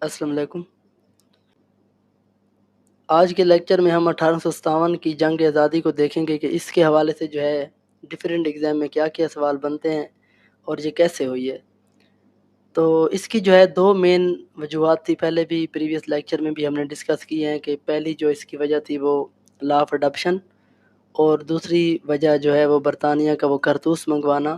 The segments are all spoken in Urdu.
السلام علیکم۔ آج کے لیکچر میں ہم 1857 کی جنگ آزادی کو دیکھیں گے کہ اس کے حوالے سے جو ہے ڈیفرنٹ ایگزام میں کیا کیا سوال بنتے ہیں اور یہ کیسے ہوئی ہے۔ تو اس کی جو ہے دو مین وجوہات تھی، پہلے بھی پریویس لیکچر میں بھی ہم نے ڈسکس کی ہیں کہ پہلی جو اس کی وجہ تھی وہ لا آف اڈاپشن، اور دوسری وجہ جو ہے وہ برطانیہ کا وہ کارتوس منگوانا۔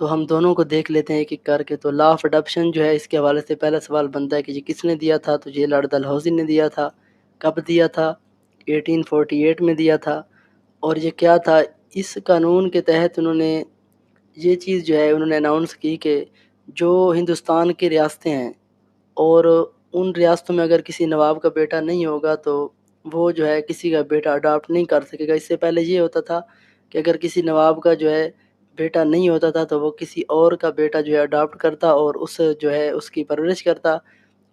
تو ہم دونوں کو دیکھ لیتے ہیں ایک ایک کر کے۔ تو لا آف اڈاپشن جو ہے اس کے حوالے سے پہلا سوال بنتا ہے کہ یہ کس نے دیا تھا، تو یہ لارڈ ڈلہوزی نے دیا تھا۔ کب دیا تھا؟ 1848 میں دیا تھا۔ اور یہ کیا تھا؟ اس قانون کے تحت انہوں نے یہ چیز جو ہے انہوں نے اناؤنس کی کہ جو ہندوستان کی ریاستیں ہیں اور ان ریاستوں میں اگر کسی نواب کا بیٹا نہیں ہوگا تو وہ جو ہے کسی کا بیٹا اڈاپٹ نہیں کر سکے گا۔ اس سے پہلے یہ ہوتا تھا کہ اگر کسی نواب کا جو ہے بیٹا نہیں ہوتا تھا تو وہ کسی اور کا بیٹا جو ہے اڈاپٹ کرتا اور اس جو ہے اس کی پرورش کرتا،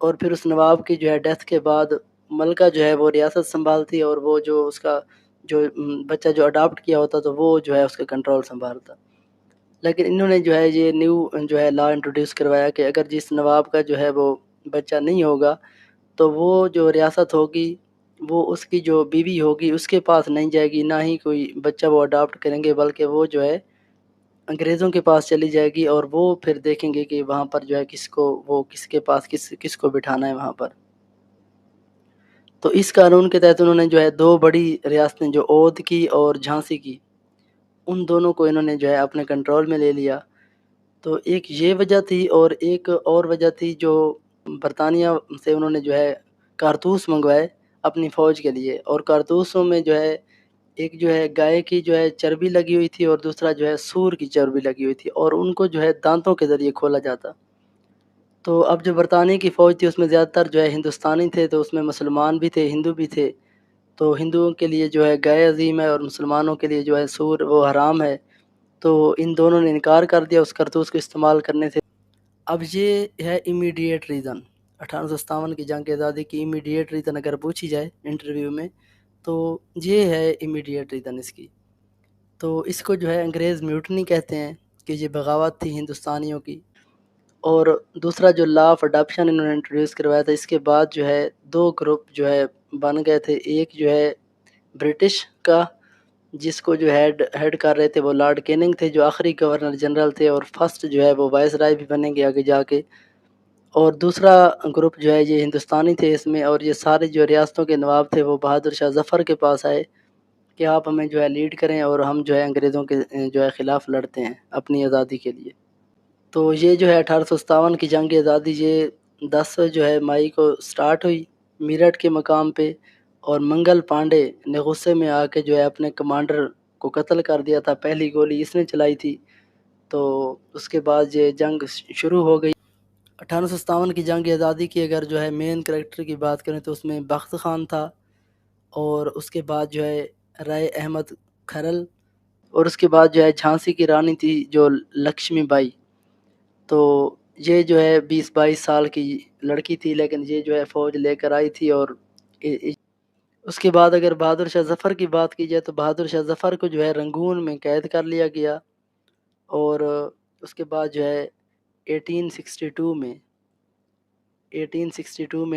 اور پھر اس نواب کی جو ہے ڈیتھ کے بعد ملکہ جو ہے وہ ریاست سنبھالتی، اور وہ جو اس کا جو بچہ جو اڈاپٹ کیا ہوتا تو وہ جو ہے اس کا کنٹرول سنبھالتا۔ لیکن انہوں نے جو ہے یہ نیو جو ہے لا انٹروڈیوس کروایا کہ اگر جس نواب کا جو ہے وہ بچہ نہیں ہوگا تو وہ جو ریاست ہوگی وہ اس کی جو بیوی ہوگی اس کے پاس نہیں جائے گی، نہ ہی کوئی بچہ وہ اڈاپٹ کریں گے، بلکہ وہ جو ہے انگریزوں کے پاس چلی جائے گی، اور وہ پھر دیکھیں گے کہ وہاں پر جو ہے کس کو وہ کس کے پاس کس کو بٹھانا ہے وہاں پر۔ تو اس قانون کے تحت انہوں نے جو ہے دو بڑی ریاستیں جو اودھ کی اور جھانسی کی، ان دونوں کو انہوں نے جو ہے اپنے کنٹرول میں لے لیا۔ تو ایک یہ وجہ تھی، اور ایک اور وجہ تھی جو برطانیہ سے انہوں نے جو ہے کارتوس منگوائے اپنی فوج کے لیے، اور کارتوسوں میں جو ہے ایک جو ہے گائے کی جو ہے چربی لگی ہوئی تھی اور دوسرا جو ہے سور کی چربی لگی ہوئی تھی، اور ان کو جو ہے دانتوں کے ذریعے کھولا جاتا۔ تو اب جو برطانیہ کی فوج تھی اس میں زیادہ تر جو ہے ہندوستانی تھے، تو اس میں مسلمان بھی تھے، ہندو بھی تھے۔ تو ہندوؤں کے لیے جو ہے گائے عظیم ہے اور مسلمانوں کے لیے جو ہے سور وہ حرام ہے، تو ان دونوں نے انکار کر دیا اس کرتوس کو استعمال کرنے سے۔ اب یہ ہے امیڈیٹ ریزن، 1857 کی جنگ آزادی کی امیڈیٹ ریزن اگر پوچھی جائے انٹرویو میں تو یہ ہے امیڈیٹ ریزن اس کی۔ تو اس کو جو ہے انگریز میوٹنی کہتے ہیں کہ یہ بغاوت تھی ہندوستانیوں کی۔ اور دوسرا جو لا آف اڈاپشن انہوں نے انٹروڈیوس کروایا تھا، اس کے بعد جو ہے دو گروپ جو ہے بن گئے تھے، ایک جو ہے برٹش کا جس کو جو ہیڈ کر رہے تھے وہ لارڈ کیننگ تھے جو آخری گورنر جنرل تھے، اور فرسٹ جو ہے وہ وائس رائے بھی بنیں گے آگے جا کے۔ اور دوسرا گروپ جو ہے یہ ہندوستانی تھے اس میں، اور یہ سارے جو ریاستوں کے نواب تھے وہ بہادر شاہ ظفر کے پاس آئے کہ آپ ہمیں جو ہے لیڈ کریں اور ہم جو ہے انگریزوں کے جو ہے خلاف لڑتے ہیں اپنی آزادی کے لیے۔ تو یہ جو ہے 1857 کی جنگ آزادی یہ 10 جو ہے مئی کو سٹارٹ ہوئی میرٹھ کے مقام پہ، اور منگل پانڈے نے غصے میں آ کے جو ہے اپنے کمانڈر کو قتل کر دیا تھا، پہلی گولی اس نے چلائی تھی۔ تو اس کے بعد یہ جنگ شروع ہو گئی۔ 1857 کی جنگ آزادی کی اگر جو ہے مین کریکٹر کی بات کریں تو اس میں بخت خان تھا، اور اس کے بعد جو ہے رائے احمد کھرل، اور اس کے بعد جو ہے جھانسی کی رانی تھی جو لکشمی بائی۔ تو یہ جو ہے 20-22 سال کی لڑکی تھی، لیکن یہ جو ہے فوج لے کر آئی تھی۔ اور اس کے بعد اگر بہادر شاہ ظفر کی بات کی جائے تو بہادر شاہ ظفر کو جو ہے رنگون میں قید کر لیا گیا، اور اس کے بعد جو ہے 1862 میں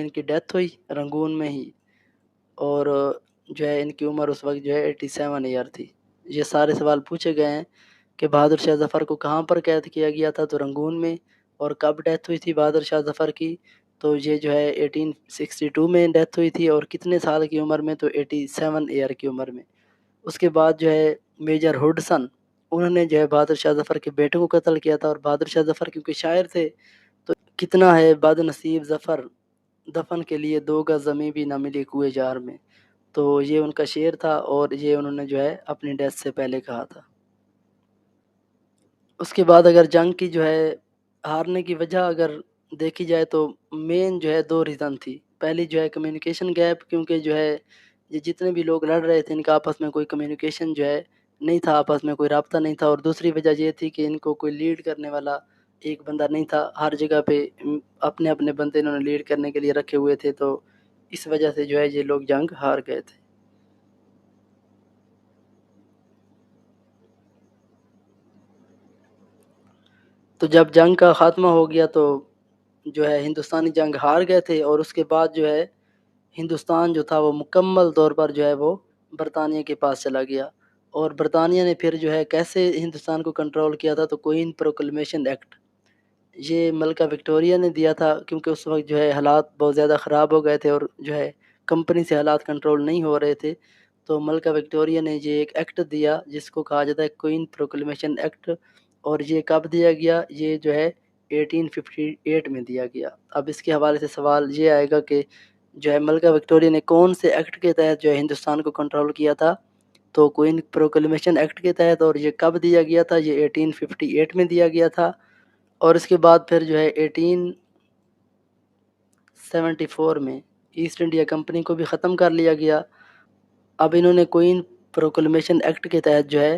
ان کی ڈیتھ ہوئی رنگون میں ہی، اور جو ہے ان کی عمر اس وقت جو ہے 87 ایئر تھی۔ یہ سارے سوال پوچھے گئے ہیں کہ بہادر شاہ ظفر کو کہاں پر قید کیا گیا تھا، تو رنگون میں، اور کب ڈیتھ ہوئی تھی بہادر شاہ ظفر کی، تو یہ جو ہے 1862 میں ڈیتھ ہوئی تھی، اور کتنے سال کی عمر میں، تو 87 ایئر کی عمر میں۔ اس کے بعد جو ہے میجر ہڈسن انہوں نے جو ہے بہادر شاہ ظفر کے بیٹے کو قتل کیا تھا، اور بہادر شاہ ظفر کیونکہ شاعر تھے تو کتنا ہے بد نصیب ظفر دفن کے لیے 2 گز زمیں بھی نہ ملی کوئے جار میں، تو یہ ان کا شعر تھا، اور یہ انہوں نے جو ہے اپنی ڈیتھ سے پہلے کہا تھا۔ اس کے بعد اگر جنگ کی جو ہے ہارنے کی وجہ اگر دیکھی جائے تو مین جو ہے 2 ریزن تھی۔ پہلی جو ہے کمیونیکیشن گیپ، کیونکہ جو ہے یہ جتنے بھی لوگ لڑ رہے تھے ان کا آپس میں کوئی کمیونیکیشن جو ہے نہیں تھا، آپس میں کوئی رابطہ نہیں تھا، اور دوسری وجہ یہ تھی کہ ان کو کوئی لیڈ کرنے والا ایک بندہ نہیں تھا، ہر جگہ پہ اپنے اپنے بندے انہوں نے لیڈ کرنے کے لیے رکھے ہوئے تھے، تو اس وجہ سے جو ہے یہ لوگ جنگ ہار گئے تھے۔ تو جب جنگ کا خاتمہ ہو گیا تو جو ہے ہندوستانی جنگ ہار گئے تھے، اور اس کے بعد جو ہے ہندوستان جو تھا وہ مکمل طور پر جو ہے وہ برطانیہ کے پاس چلا گیا۔ اور برطانیہ نے پھر جو ہے کیسے ہندوستان کو کنٹرول کیا تھا، تو کوئین پروکلمیشن ایکٹ، یہ ملکہ وکٹوریہ نے دیا تھا، کیونکہ اس وقت جو ہے حالات بہت زیادہ خراب ہو گئے تھے اور جو ہے کمپنی سے حالات کنٹرول نہیں ہو رہے تھے، تو ملکہ وکٹوریہ نے یہ ایک ایکٹ دیا جس کو کہا جاتا ہے کوئین پروکلمیشن ایکٹ۔ اور یہ کب دیا گیا؟ یہ جو ہے 1858 میں دیا گیا۔ اب اس کے حوالے سے سوال یہ آئے گا کہ جو ہے ملکہ وکٹوریہ نے کون سے ایکٹ کے تحت جو ہے ہندوستان کو کنٹرول کیا تھا؟ تو کوئین پروکلمیشن ایکٹ کے تحت۔ اور یہ کب دیا گیا تھا؟ یہ 1858 میں دیا گیا تھا۔ اور اس کے بعد پھر جو ہے 1874 میں ایسٹ انڈیا کمپنی کو بھی ختم کر لیا گیا۔ اب انہوں نے کوئین پروکلمیشن ایکٹ کے تحت جو ہے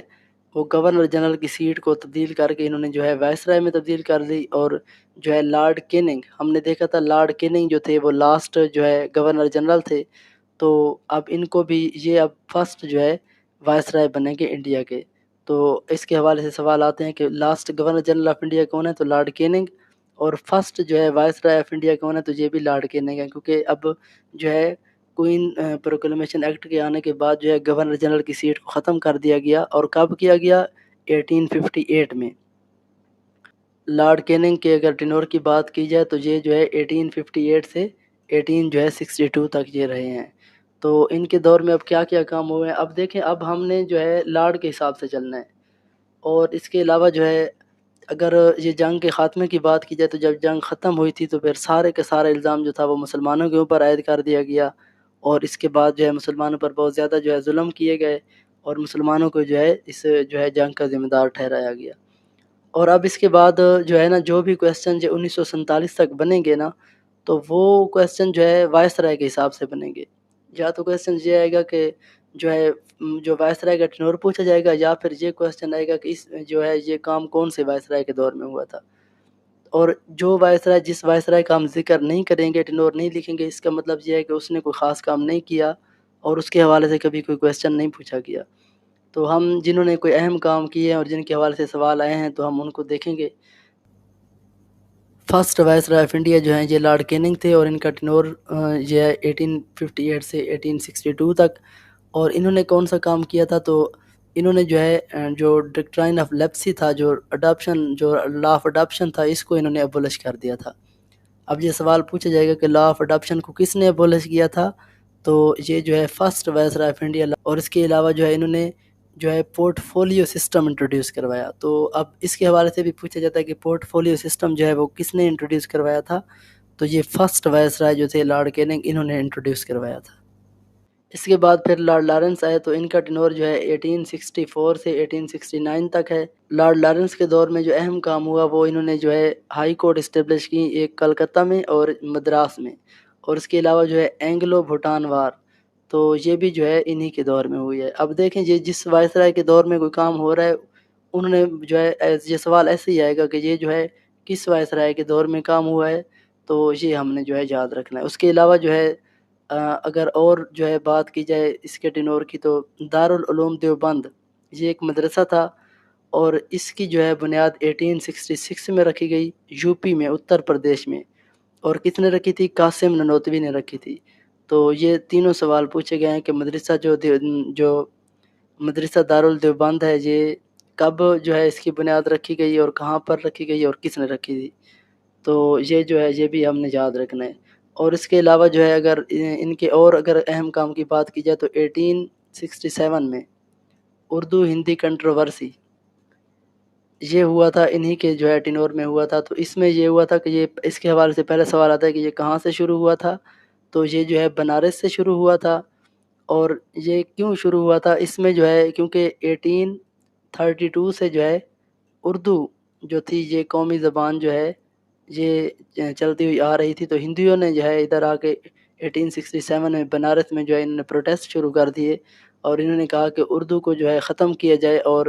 وہ گورنر جنرل کی سیٹ کو تبدیل کر کے انہوں نے جو ہے وائسرائے میں تبدیل کر دی، اور جو ہے لارڈ کیننگ، ہم نے دیکھا تھا لارڈ کیننگ جو تھے وہ لاسٹ جو ہے گورنر جنرل تھے، تو اب ان کو بھی یہ اب فرسٹ جو ہے وائسرائے بنیں گے انڈیا کے۔ تو اس کے حوالے سے سوال آتے ہیں کہ last governor general of India کون ہے؟ تو لارڈ کیننگ۔ اور فرسٹ جو ہے وائسرائے آف انڈیا کون ہے؟ تو یہ بھی لارڈ کیننگ ہے، کیونکہ اب جو ہے کوئین پروکلمیشن ایکٹ کے آنے کے بعد جو ہے گورنر جنرل کی سیٹ کو ختم کر دیا گیا۔ اور کب کیا گیا؟ 1858 میں۔ لارڈ کیننگ کے اگر ٹینور کی بات کی جائے تو یہ جو ہے 1858 سے 1862 تک یہ رہے ہیں۔ تو ان کے دور میں اب کیا کیا کام ہوئے ہیں؟ اب دیکھیں، اب ہم نے جو ہے لارڈ کے حساب سے چلنا ہے، اور اس کے علاوہ جو ہے اگر یہ جنگ کے خاتمے کی بات کی جائے تو جب جنگ ختم ہوئی تھی تو پھر سارے کے سارا الزام جو تھا وہ مسلمانوں کے اوپر عائد کر دیا گیا، اور اس کے بعد جو ہے مسلمانوں پر بہت زیادہ جو ہے ظلم کیے گئے، اور مسلمانوں کو جو ہے اس جو ہے جنگ کا ذمہ دار ٹھہرایا گیا۔ اور اب اس کے بعد جو ہے نا جو بھی کویسچن جو 1947 تک بنیں گے نا، تو وہ کویسچن جو ہے وائس رائے کے حساب سے بنیں گے۔ یا تو کویسچن یہ آئے گا کہ جو ہے جو وائس رائے کا ٹینور پوچھا جائے گا، یا پھر یہ کویسچن آئے گا کہ اس جو ہے یہ کام کون سے وائس رائے کے دور میں ہوا تھا۔ اور جو وائس رائے جس وائس رائے کا ہم ذکر نہیں کریں گے، ٹینور نہیں لکھیں گے، اس کا مطلب یہ ہے کہ اس نے کوئی خاص کام نہیں کیا اور اس کے حوالے سے کبھی کوئی کویسچن نہیں پوچھا گیا۔ تو ہم جنہوں نے کوئی اہم کام کیے ہیں اور جن کے حوالے سے سوال آئے ہیں تو ہم ان کو دیکھیں گے۔ First viceroy of India جو ہیں یہ لارڈ کیننگ تھے، اور ان کا ٹینور یہ ہے 1858 سے 1862 تک۔ اور انہوں نے کون سا کام کیا تھا؟ تو انہوں نے جو ہے جو ڈکٹرائن آف لیپسی تھا، جو لا آف اڈاپشن تھا، اس کو انہوں نے ابولش کر دیا تھا۔ اب یہ سوال پوچھا جائے گا کہ لا آف اڈاپشن کو کس نے ابولش کیا تھا؟ تو یہ جو ہے first viceroy of India. اور اس کے علاوہ جو ہے انہوں نے جو ہے پورٹ فولیو سسٹم انٹروڈیوس کروایا۔ تو اب اس کے حوالے سے بھی پوچھا جاتا ہے کہ پورٹ فولیو سسٹم جو ہے وہ کس نے انٹروڈیوس کروایا تھا؟ تو یہ فرسٹ وائس رائے جو تھے لارڈ کیننگ، انہوں نے انٹروڈیوس کروایا تھا۔ اس کے بعد پھر لارڈ لارنس آئے، تو ان کا ٹینور جو ہے 1864 سے 1869 تک ہے۔ لارڈ لارنس کے دور میں جو اہم کام ہوا وہ انہوں نے جو ہے ہائی کورٹ اسٹیبلش کی، ایک کلکتہ میں اور مدراس میں، اور اس کے علاوہ جو ہے اینگلو بھوٹان وار، تو یہ بھی جو ہے انہی کے دور میں ہوئی ہے۔ اب دیکھیں یہ جس وائس رائے کے دور میں کوئی کام ہو رہا ہے، انہوں نے جو ہے یہ سوال ایسے ہی آئے گا کہ یہ جو ہے کس وائس رائے کے دور میں کام ہوا ہے، تو یہ ہم نے جو ہے یاد رکھنا ہے۔ اس کے علاوہ جو ہے اگر اور جو ہے بات کی جائے اس کے ٹینور کی، تو دارالعلوم دیوبند یہ ایک مدرسہ تھا، اور اس کی جو ہے بنیاد 1866 میں رکھی گئی، یو پی میں، اتر پردیش میں۔ اور کس نے رکھی تھی؟ قاسم ننوتوی نے رکھی تھی۔ تو یہ تینوں سوال پوچھے گئے ہیں کہ مدرسہ جو مدرسہ دارالدیوبند ہے، یہ کب جو ہے اس کی بنیاد رکھی گئی، اور کہاں پر رکھی گئی، اور کس نے رکھی تھی؟ تو یہ جو ہے یہ بھی ہم نے یاد رکھنا ہے۔ اور اس کے علاوہ جو ہے اگر ان کے اور اگر اہم کام کی بات کی جائے تو 1867 میں اردو ہندی کنٹروورسی یہ ہوا تھا، انہی کے جو ہے ٹینور میں ہوا تھا۔ تو اس میں یہ ہوا تھا کہ یہ اس کے حوالے سے پہلے سوال آتا ہے کہ یہ کہاں سے شروع ہوا تھا؟ تو یہ جو ہے بنارس سے شروع ہوا تھا۔ اور یہ کیوں شروع ہوا تھا؟ اس میں جو ہے کیونکہ 1832 سے جو ہے اردو جو تھی یہ قومی زبان جو ہے یہ چلتی ہوئی آ رہی تھی، تو ہندوؤں نے جو ہے ادھر آ کے 1867 میں بنارس میں جو ہے انہوں نے پروٹیسٹ شروع کر دیے، اور انہوں نے کہا کہ اردو کو جو ہے ختم کیا جائے، اور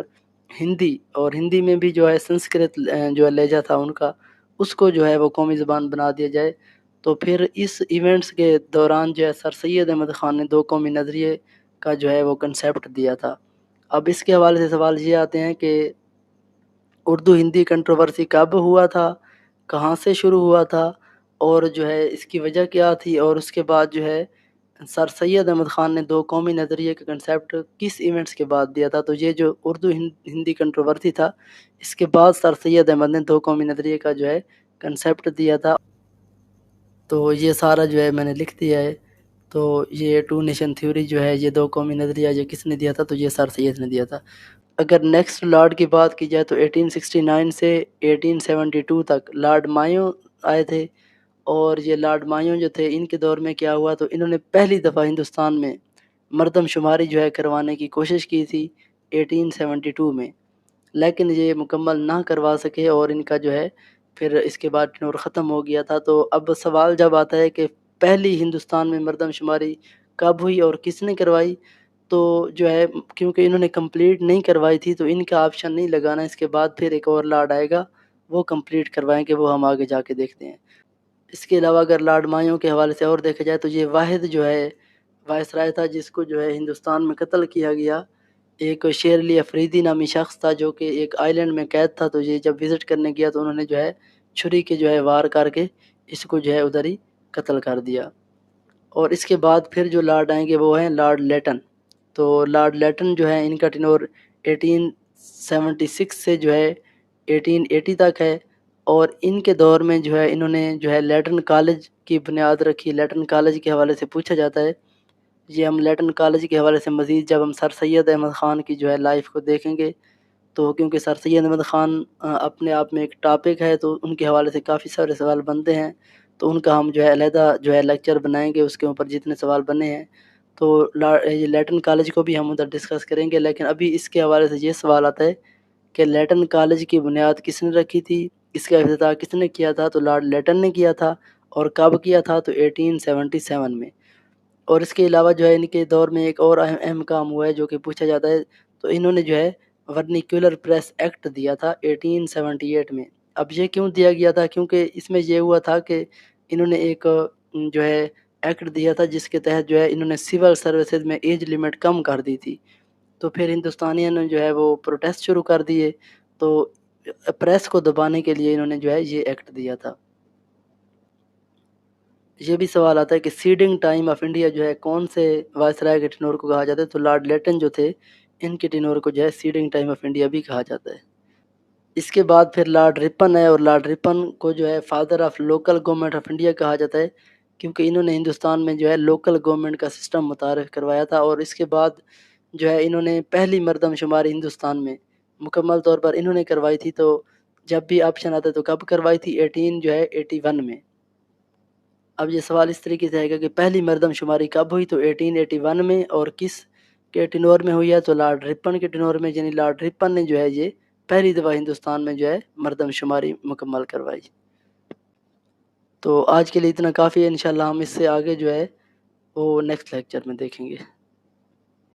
ہندی میں بھی جو ہے سنسکرت جو ہے لہجہ تھا ان کا، اس کو جو ہے وہ قومی زبان بنا دیا جائے۔ تو پھر اس ایونٹس کے دوران جو ہے سر سید احمد خان نے دو قومی نظریے کا جو ہے وہ کنسیپٹ دیا تھا۔ اب اس کے حوالے سے سوال یہ آتے ہیں کہ اردو ہندی کنٹروورسی کب ہوا تھا، کہاں سے شروع ہوا تھا، اور جو ہے اس کی وجہ کیا تھی، اور اس کے بعد جو ہے سر سید احمد خان نے دو قومی نظریے کا کنسیپٹ کس ایونٹس کے بعد دیا تھا. تو یہ جو اردو ہندی کنٹروورسی تھا، اس کے بعد سر سید احمد نے دو قومی نظریے کا جو ہے کنسیپٹ دیا تھا. تو یہ سارا جو ہے میں نے لکھ دیا ہے. تو یہ ٹو نیشن تھیوری جو ہے، یہ دو قومی نظریہ یہ کس نے دیا تھا؟ تو یہ سر سید نے دیا تھا. اگر نیکسٹ لارڈ کی بات کی جائے تو 1869 سے 1872 تک لارڈ مایو آئے تھے. اور یہ لارڈ مایو جو تھے، ان کے دور میں کیا ہوا، تو انہوں نے پہلی دفعہ ہندوستان میں مردم شماری جو ہے کروانے کی کوشش کی تھی 1872 میں، لیکن یہ مکمل نہ کروا سکے اور ان کا جو ہے پھر اس کے بعد ٹینور ختم ہو گیا تھا. تو اب سوال جب آتا ہے کہ پہلی ہندوستان میں مردم شماری کب ہوئی اور کس نے کروائی، تو جو ہے کیونکہ انہوں نے کمپلیٹ نہیں کروائی تھی تو ان کا آپشن نہیں لگانا. اس کے بعد پھر ایک اور لارڈ آئے گا، وہ کمپلیٹ کروائیں گے، وہ ہم آگے جا کے دیکھتے ہیں. اس کے علاوہ اگر لارڈ مایو کے حوالے سے اور دیکھا جائے تو یہ واحد جو ہے وائسرائے تھا جس کو جو ہے ہندوستان میں قتل کیا گیا. ایک شیر علی افریدی نامی شخص تھا جو کہ ایک آئی لینڈ میں قید تھا. تو یہ جب وزٹ کرنے گیا تو انہوں نے جو ہے چھری کے جو ہے وار کر کے اس کو جو ہے ادھر ہی قتل کر دیا. اور اس کے بعد پھر جو لارڈ آئیں گے وہ ہیں لارڈ لیٹن. تو لارڈ لیٹن جو ہے ان کا ٹینور 1876 سے جو ہے 1880 تک ہے. اور ان کے دور میں جو ہے انہوں نے جو ہے لیٹن کالج کی بنیاد رکھی. لیٹن کالج کے حوالے سے پوچھا جاتا ہے، یہ ہم لیٹن کالج کے حوالے سے مزید جب ہم سر سید احمد خان کی جو ہے لائف کو دیکھیں گے، تو کیونکہ سر سید احمد خان اپنے آپ میں ایک ٹاپک ہے، تو ان کے حوالے سے کافی سارے سوال بنتے ہیں. تو ان کا ہم جو ہے علیحدہ جو ہے لیکچر بنائیں گے، اس کے اوپر جتنے سوال بنے ہیں. تو یہ لیٹن کالج کو بھی ہم ادھر ڈسکس کریں گے. لیکن ابھی اس کے حوالے سے یہ سوال آتا ہے کہ لیٹن کالج کی بنیاد کس نے رکھی تھی، اس کا افتتاح کس نے کیا تھا؟ تو لارڈ لیٹن نے کیا تھا. اور کب کیا تھا؟ تو 1877 میں. اور اس کے علاوہ جو ہے ان کے دور میں ایک اور اہم کام ہوا ہے جو کہ پوچھا جاتا ہے. تو انہوں نے جو ہے ورنیکولر پریس ایکٹ دیا تھا 1878 میں. اب یہ کیوں دیا گیا تھا؟ کیونکہ اس میں یہ ہوا تھا کہ انہوں نے ایک جو ہے ایکٹ دیا تھا جس کے تحت جو ہے انہوں نے سول سروسز میں ایج لیمٹ کم کر دی تھی. تو پھر ہندوستانیوں نے جو ہے وہ پروٹیسٹ شروع کر دیے. تو پریس کو دبانے کے لیے انہوں نے جو ہے یہ ایکٹ دیا تھا. یہ بھی سوال آتا ہے کہ سیڈنگ ٹائم آف انڈیا جو ہے کون سے وائسرائے کے ٹینور کو کہا جاتا ہے؟ تو لارڈ لیٹن جو تھے ان کے ٹینور کو جو ہے سیڈنگ ٹائم آف انڈیا بھی کہا جاتا ہے. اس کے بعد پھر لارڈ رپن ہے، اور لارڈ رپن کو جو ہے father of local government of India کہا جاتا ہے، کیونکہ انہوں نے ہندوستان میں جو ہے لوکل گورنمنٹ کا سسٹم متعارف کروایا تھا. اور اس کے بعد جو ہے انہوں نے پہلی مردم شماری ہندوستان میں مکمل طور پر انہوں نے کروائی تھی. تو جب بھی آپشن آتا ہے تو کب کروائی تھی؟ 81 میں. اب یہ سوال اس طریقے سے آئے گا کہ پہلی مردم شماری کب ہوئی؟ تو 1881 میں. اور کس کے ٹینور میں ہوئی ہے؟ تو لارڈ رپن کے ٹینور میں. یعنی لارڈ رپن نے جو ہے یہ پہلی دفعہ ہندوستان میں جو ہے مردم شماری مکمل کروائی. تو آج کے لیے اتنا کافی ہے. انشاءاللہ ہم اس سے آگے جو ہے وہ نیکسٹ لیکچر میں دیکھیں گے.